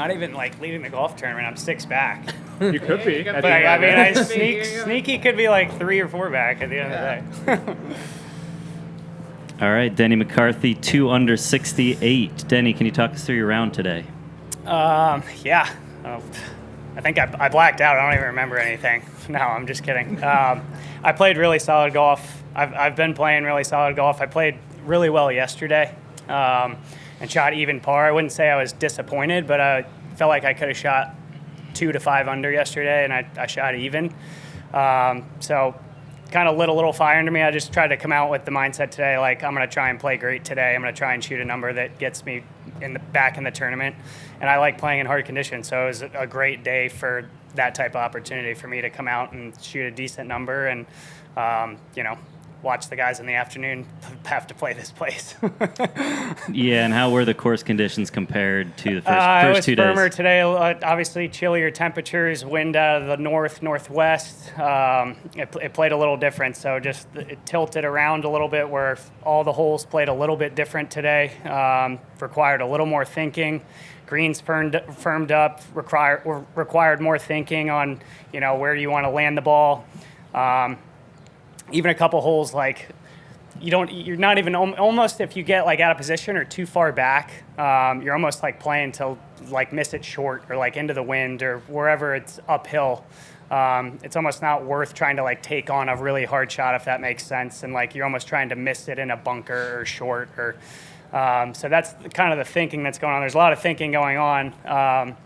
not even like leading the golf tournament. I'm 6 back. You could be. But I mean, sneaky could be like 3 or 4 back at the end of the day. All right, Denny McCarthy, 2 under 68. Denny, can you talk us through your round today? Yeah. I think I blacked out. I don't even remember anything. No, I'm just kidding. I played really solid golf. I've been playing really solid golf. I played really well yesterday and shot even par. I wouldn't say I was disappointed, but I felt like I could have shot 2 to 5 under yesterday, and I shot even. So kind of lit a little fire under me. I just tried to come out with the mindset today, like I'm going to try and play great today. I'm going to try and shoot a number that gets me back in the tournament. And I like playing in hard conditions, so it was a great day for that type of opportunity for me to come out and shoot a decent number and, watch the guys in the afternoon have to play this place. Yeah, and how were the course conditions compared to the first 2 days? It was firmer today, obviously chillier temperatures, wind out of the northwest. It played a little different, so just it tilted around a little bit where all the holes played a little bit different today, required a little more thinking. Greens firmed up, required more thinking on, where you want to land the ball. Even a couple holes like you're not even almost if you get like out of position or too far back, you're almost like playing to like miss it short or like into the wind or wherever it's uphill. It's almost not worth trying to like take on a really hard shot if that makes sense, and like you're almost trying to miss it in a bunker or short or. So that's kind of the thinking that's going on. There's a lot of thinking going on.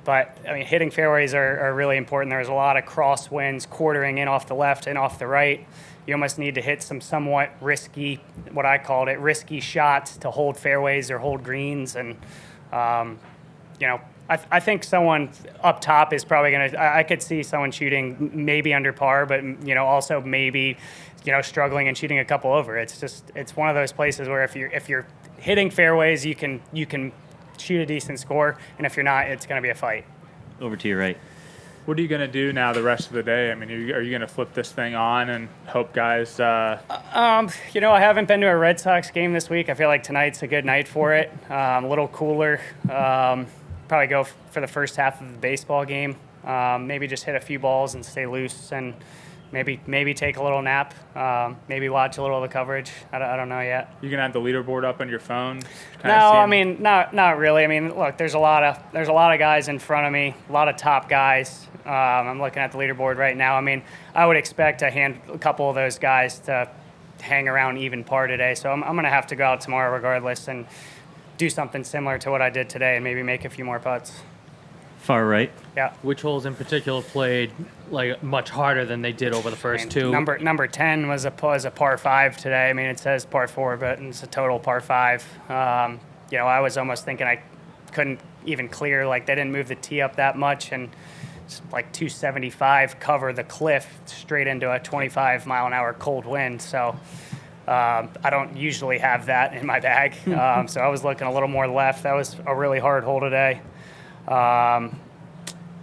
But, I mean, hitting fairways are really important. There's a lot of crosswinds, quartering in off the left and off the right. You almost need to hit some somewhat risky, what I called it, risky shots to hold fairways or hold greens. And, I think someone up top is probably going to – I could see someone shooting maybe under par, but, also maybe, struggling and shooting a couple over. It's one of those places where if you're hitting fairways, you can shoot a decent score, and if you're not, it's going to be a fight. Over to your right. What are you going to do now the rest of the day? I mean, are you going to flip this thing on and hope guys I haven't been to a Red Sox game this week. I feel like tonight's a good night for it. A little cooler. Probably go for the first half of the baseball game. Maybe just hit a few balls and stay loose, and maybe take a little nap. Maybe watch a little of the coverage. I don't know yet. You gonna have the leaderboard up on your phone? No, I mean not really. I mean, look, there's a lot of guys in front of me, a lot of top guys. I'm looking at the leaderboard right now. I mean, I would expect a couple of those guys to hang around even par today. So I'm gonna have to go out tomorrow regardless and do something similar to what I did today and maybe make a few more putts. Far right. Yeah. Which holes in particular played like much harder than they did over the first 2? Number 10 was a par 5 today. I mean, it says par 4, but it's a total par 5. I was almost thinking I couldn't even clear. Like, they didn't move the tee up that much, and it's like 275 cover the cliff straight into a 25-mile-an-hour cold wind. So I don't usually have that in my bag. So I was looking a little more left. That was a really hard hole today.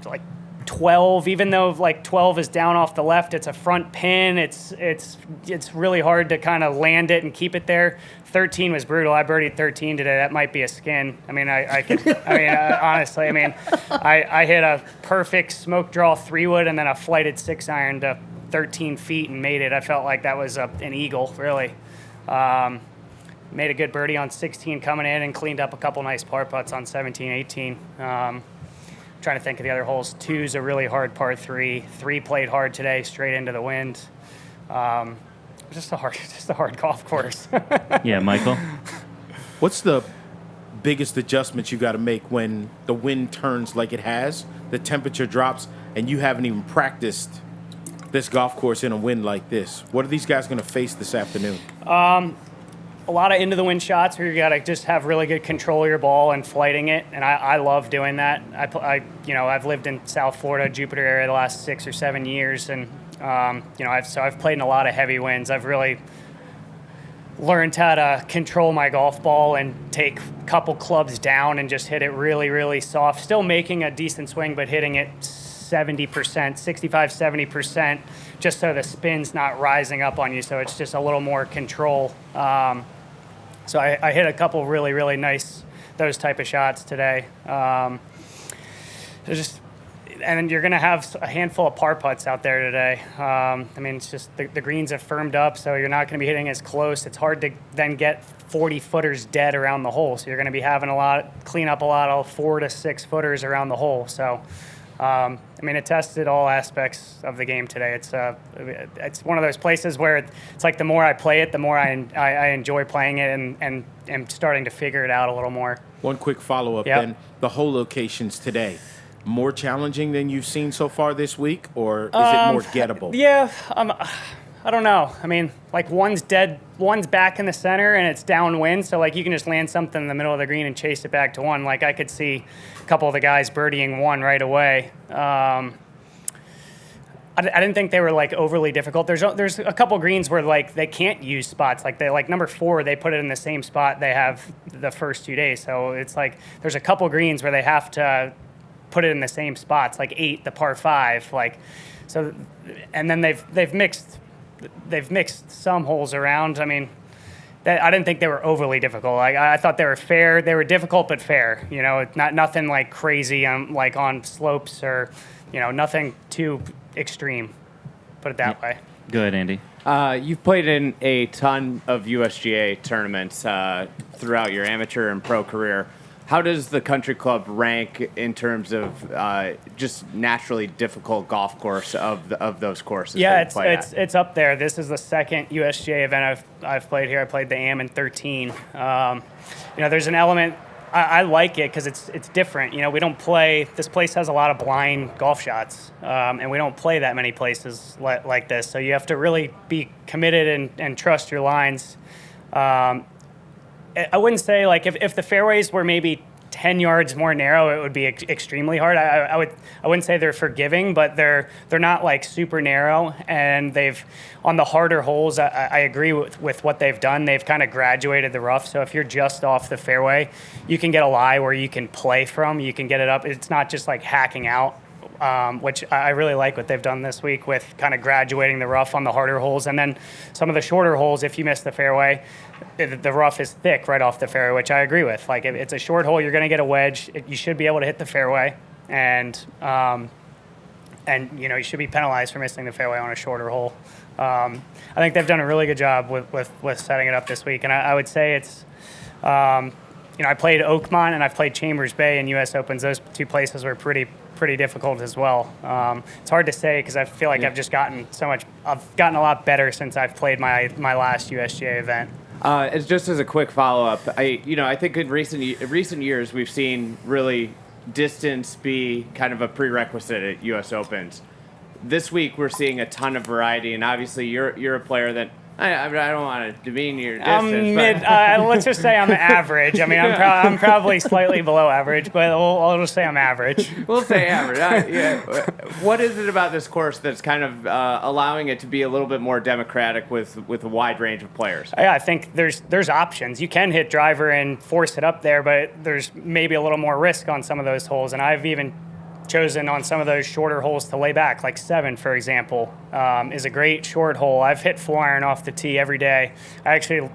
Like 12, even though like 12 is down off the left, it's a front pin. It's really hard to kind of land it and keep it there. 13 was brutal. I birdied 13 today. That might be a skin. I mean, honestly, I hit a perfect smoke draw 3-wood and then a flighted 6-iron to 13 feet and made it. I felt like that was an eagle, really. Made a good birdie on 16 coming in and cleaned up a couple nice par putts on 17, 18. Trying to think of the other holes. 2's a really hard par 3. 3 played hard today, straight into the wind. Just a hard golf course. Yeah, Michael? What's the biggest adjustment you got to make when the wind turns like it has, the temperature drops, and you haven't even practiced this golf course in a wind like this? What are these guys going to face this afternoon? A lot of into-the-wind shots where you got to just have really good control of your ball and flighting it, and I love doing that. I've lived in South Florida, Jupiter area the last 6 or 7 years, and I've played in a lot of heavy winds. I've really learned how to control my golf ball and take a couple clubs down and just hit it really, really soft. Still making a decent swing, but hitting it 70%, 65-70%, just so the spin's not rising up on you, so it's just a little more control. So I hit a couple really, really nice those type of shots today. And then you're going to have a handful of par putts out there today. I mean, it's just the greens have firmed up, so you're not going to be hitting as close. It's hard to then get 40 footers dead around the hole, so you're going to be having clean up a lot of 4 to 6 footers around the hole. So, I mean, it tested all aspects of the game today. It's one of those places where it's like the more I play it, the more I enjoy playing it, and am starting to figure it out a little more. One quick follow-up Yep. then. The hole locations today, more challenging than you've seen so far this week, or is it more gettable? Yeah, I don't know. I mean, like one's back in the center and it's downwind, so like you can just land something in the middle of the green and chase it back to one. Like I could see a couple of the guys birdieing one right away. I didn't think they were like overly difficult. There's a couple greens where like they can't use spots. Like number 4, they put it in the same spot they have the first 2 days. So it's like there's a couple greens where they have to put it in the same spots, like 8, the par 5, like so, and then they've mixed some holes around. I mean, I didn't think they were overly difficult. I thought they were fair. They were difficult but fair. You know, nothing like crazy like on slopes or nothing too extreme. Put it that way. Go ahead, Andy. You've played in a ton of USGA tournaments throughout your amateur and pro career. How does the country club rank in terms of just naturally difficult golf course of those courses? Yeah, that you play at? it's up there. This is the second USGA event I've played here. I played the AM in 13. There's an element. I like it because it's different. We don't play. This place has a lot of blind golf shots, and we don't play that many places like this. So you have to really be committed and trust your lines. I wouldn't say like if the fairways were maybe 10 yards more narrow, it would be extremely hard. I wouldn't say they're forgiving, but they're not like super narrow. And they've on the harder holes. I agree with what they've done. They've kind of graduated the rough. So if you're just off the fairway, you can get a lie where you can play from. You can get it up. It's not just like hacking out. Which I really like what they've done this week with kind of graduating the rough on the harder holes. And then some of the shorter holes, if you miss the fairway, the rough is thick right off the fairway, which I agree with. Like if it's a short hole, you're going to get a wedge. You should be able to hit the fairway. And you should be penalized for missing the fairway on a shorter hole. I think they've done a really good job with setting it up this week. And I would say it's, I played Oakmont and I've played Chambers Bay in U.S. Opens. Those 2 places were pretty difficult as well. It's hard to say because I feel like I've gotten a lot better since I've played my last USGA event. It's just as a quick follow-up, I think in recent years we've seen really distance be kind of a prerequisite at U.S. Opens. This week we're seeing a ton of variety, and obviously you're a player that I don't want to demean your distance. Let's just say I'm average. I mean, I'm probably slightly below average, but I'll just say I'm average. We'll say average. What is it about this course that's kind of allowing it to be a little bit more democratic with a wide range of players? Yeah, I think there's options. You can hit driver and force it up there, but there's maybe a little more risk on some of those holes. And I've even chosen on some of those shorter holes to lay back, like 7, for example, is a great short hole. I've hit 4-iron off the tee every day. I actually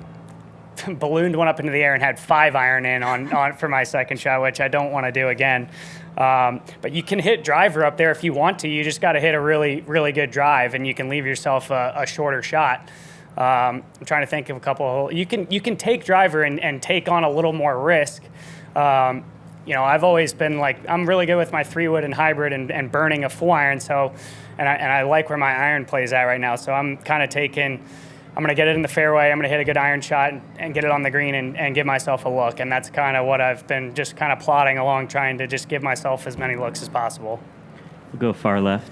ballooned one up into the air and had 5-iron in on for my second shot, which I don't want to do again. But you can hit driver up there if you want to. You just got to hit a really, really good drive, and you can leave yourself a shorter shot. I'm trying to think of a couple of holes. You can take driver and take on a little more risk. I've always been like, I'm really good with my 3-wood and hybrid and burning a 4-iron. So, and I like where my iron plays at right now. So I'm kind of I'm going to get it in the fairway. I'm going to hit a good iron shot and get it on the green and give myself a look. And that's kind of what I've been just kind of plodding along, trying to just give myself as many looks as possible. We'll go far left.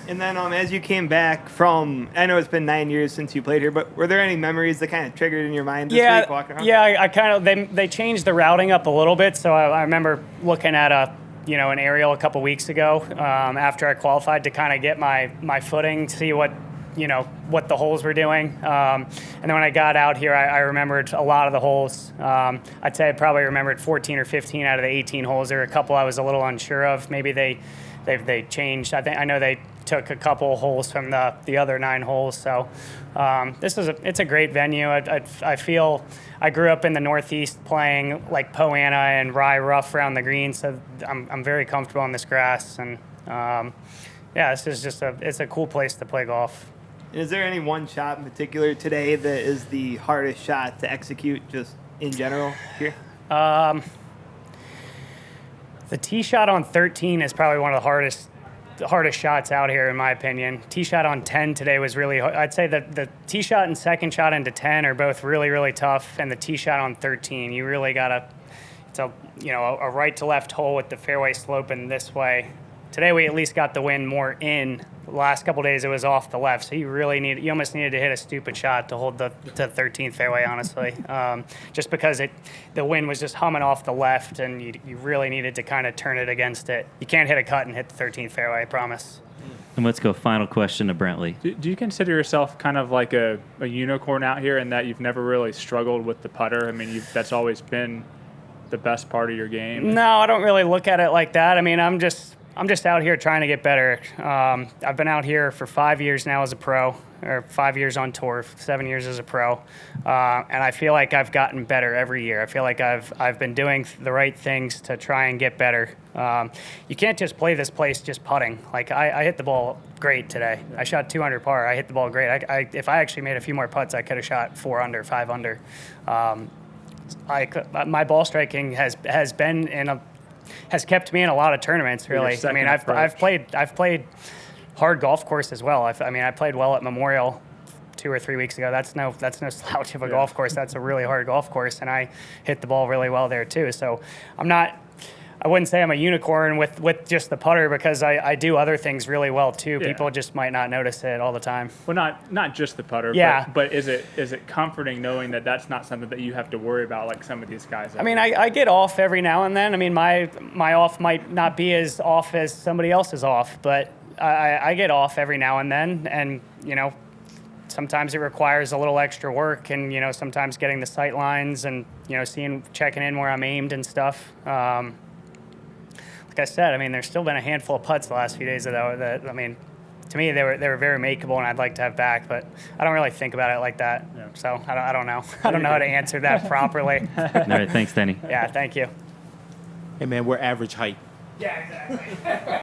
And then as you came back from, I know it's been 9 years since you played here, but were there any memories that kind of triggered in your mind this week walking around? Yeah, I kind of, they changed the routing up a little bit. So I remember looking at an aerial a couple weeks ago after I qualified to kind of get my footing, see what the holes were doing. And then when I got out here, I remembered a lot of the holes. I'd say I probably remembered 14 or 15 out of the 18 holes. There were a couple I was a little unsure of. Maybe they changed. I know they took a couple holes from the other 9 holes. So it's a great venue. I feel I grew up in the Northeast playing like Poana and Rye rough around the green, so I'm very comfortable on this grass. And this is just it's a cool place to play golf. And is there any one shot in particular today that is the hardest shot to execute, just in general here? The tee shot on 13 is probably one of the hardest shots out here, in my opinion. Tee shot on 10 today was really hard. I'd say that the tee shot and second shot into 10 are both really, really tough, and the tee shot on 13, you really gotta. It's a right to left hole with the fairway sloping this way. Today we at least got the wind more in. The last couple days it was off the left, so you almost needed to hit a stupid shot to hold the 13th fairway, honestly. Just because the wind was just humming off the left, and you really needed to kind of turn it against it. You can't hit a cut and hit the 13th fairway, I promise. And let's go final question to Brentley. Do you consider yourself kind of like a unicorn out here in that you've never really struggled with the putter? I mean, that's always been the best part of your game. No, I don't really look at it like that. I mean, I'm just out here trying to get better. I've been out here for 5 years now as a pro, or 5 years on tour, 7 years as a pro, and I feel like I've gotten better every year. I feel like I've been doing the right things to try and get better. You can't just play this place just putting. Like I hit the ball great today. I shot 2 under par. I hit the ball great. If I actually made a few more putts, I could have shot 4 under, 5 under. My ball striking has kept me in a lot of tournaments, really. I mean, I've played hard golf course as well. I played well at Memorial 2 or 3 weeks ago. That's no slouch of a golf course. That's a really hard golf course, and I hit the ball really well there too. So I wouldn't say I'm a unicorn with just the putter, because I do other things really well too. Yeah. People just might not notice it all the time. Well, not just the putter. Yeah. But is it comforting knowing that that's not something that you have to worry about like some of these guys? I mean, I get off every now and then. I mean, my off might not be as off as somebody else's off, but I get off every now and then, and sometimes it requires a little extra work, and sometimes getting the sight lines and checking in where I'm aimed and stuff. Like I said, I mean, there's still been a handful of putts the last few days that I mean, to me they were very makeable, and I'd like to have back, but I don't really think about it like that. Yeah. So I don't know. I don't know how to answer that properly. All right, thanks, Denny. Yeah, thank you. Hey man, we're average height. Yeah, exactly.